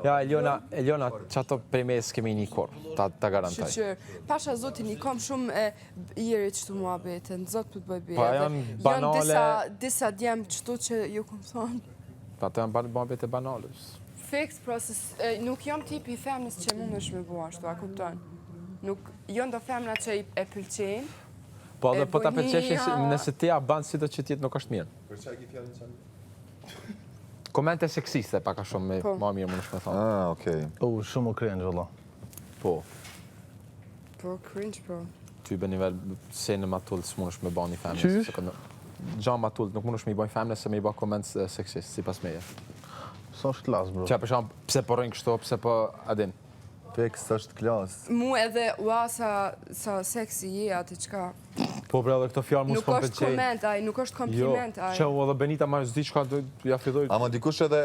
Ja, Eliona, që ato premes kemi një kur, ta garantoj. Shqyqyr, pasha zotin i kam shumë e jerit qëtu mua bete, në zotë për të bëjbe. Pa janë banale... Janë disa djemë qëtu që ju këmë thonë. Pa të janë bete banale. Fix, nuk jam tipi i femnës që mund është me bua ashtu, a kupton? Nuk, jo ndo femna që e pëlqenë. Po edhe po ta pëlqeshin nëse ti a banë si do që tjetë nuk është mirë. Për çaj ki fjallin që Komente seksiste paka shumë ma mirë më nëshme thonë. Ah, okej. Shumë u cringe, valla. Po. Po, cringe, po. Ty bë nivel se në matullë së më nëshme ba një femnës. Qysh? Gja matullë nuk më nëshme i bojnë femnës se me i ba koment seksist, si pas meje. Sa është klas, bro. Qa për shumë, pse po rojnë kështu, pse po adin. Peks është klas. Mu edhe, ua, sa seksi je atë qka. Po bre edhe këto fjallë mu Nuk s'pon është pëlqej. koment, aj, nuk është kompliment, aj. Që u edhe Benita ma zdi qka ja filloj. Ama dikush edhe...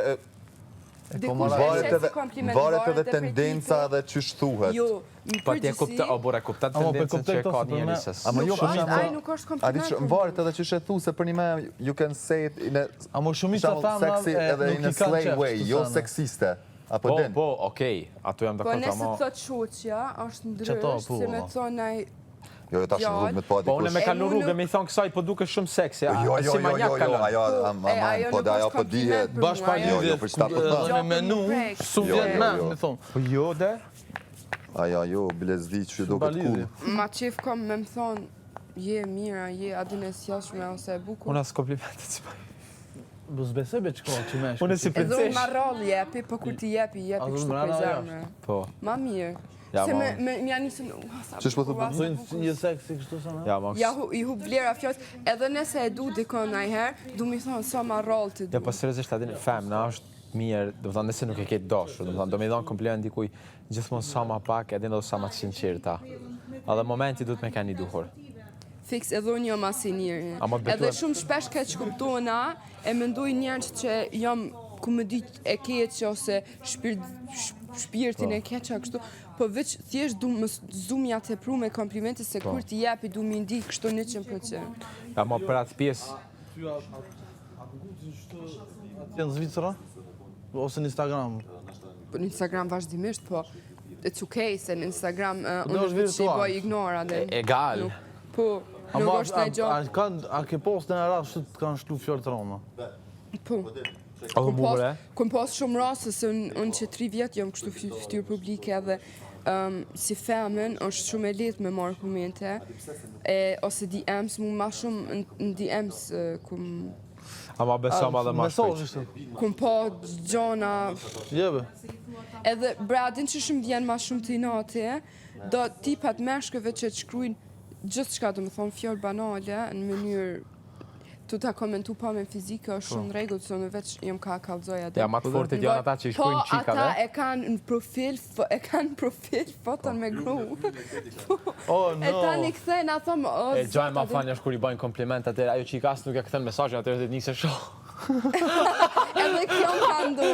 Dikush Varet e qesi kompliment, edhe tendenca dhe qysh thuhet. Jo, në Pa t'je kupta, o bore, kupta tendencën që ka një njërisës. Ama jo për Aj, nuk është kompliment. Varet edhe qysh e thu, se për një me you can say it in a... Amo shumica femna sexy edhe in a slay way, jo seksiste. Apo den. Po, okej, ato jam Po dakord, nëse ama... të thot shoqja, është Qëto, ndrysh, po, se me po. thonë aj... Jo, tash në rrugë me të pa Po unë me dikush. kalu rrugë me i thonë kësaj po duke shumë seksi, Jo, si manjak kalon. ajo, po da, ajo po dihet. Bash pa Jo, lidhje, për çfarë po them? me menu, su Jo, vjen jo, me, jo. me thonë. Po jo, dhe? Ajo, bilezdi që duket cool. Ma qef kom me më thonë, je mira, je adin e sjellshme ose e bukur. Unë as komplimentet si pa. Bus besebe që ka që me Unë si Edhe unë princesh. ma rallë jepi, po kur ti jepi kështu mrena për jashtë. zemre. Po, Ma mirë. Ja, Se ma. m'ja nisën... Ç'është po thotë? Thujnë je seksi kështu sa na? ja, ma. Ja, i hu vlera fjallës, edhe nëse e du dikon najherë, du mi thonë, sa ma rallë të Ja, du. po seriozisht adin, femna është mirë, do më thonë, nëse nuk e ketë dashur, do me i dhonë kompliment dikuj, gjithmonë sa ma pak, edhe do sa ma të sinqirta. Edhe momenti du të me ka një duhur. Fix edhe unë jam asi njëri. Ama të Edhe betuar- shumë shpesh ka që kuptona, e mendoj njerës që jam ku më dit e keqë ose shpirtin e keqa kështu, po veç thjesht du më zumja të pru me komplimente se kur t'i jepi du mi ndi kështu 100%. Ja, ma për atë pjesë, Në Zvicra? Ose në Instagram? Po në Instagram vazhdimisht, po it's okay se në Instagram unë është veç i virtual. boj ignora dhe... egal. Po, nuk është taj gjo... A ke post në rast që të kanë shlu fjallë të roma? Po. O bure. Kom pas shumë raste se unë që 3 vjetë jam kështu fytyrë publike edhe si femën është shumë e lehtë me marrë komente ose DMs, mu ma shumë në DMs Ama beso ma dhe ma Mesazh shpejt. ishte. kum pa gjana Jebe. edhe bradin që shumë vjen ma shumë të inati do tipat meshkëve që të shkrujnë gjithë shka do më thonë fjallë banale në mënyrë tu ta komentu pa me fizike është shumë rregull, se unë veç jam ka kallzoja dhe. Ja, ma të fortit janë ata që i shkruajnë Po, qikave. ata e kanë në profil foton me gru. Oh, E ta një këthejnë, a thëmë, o, E gjaj ma fanja është kur i bajnë kompliment atër, ajo që i kasë nuk e këthen mesajnë atër dhe të njëse shoh. edhe kjo më ka ndu.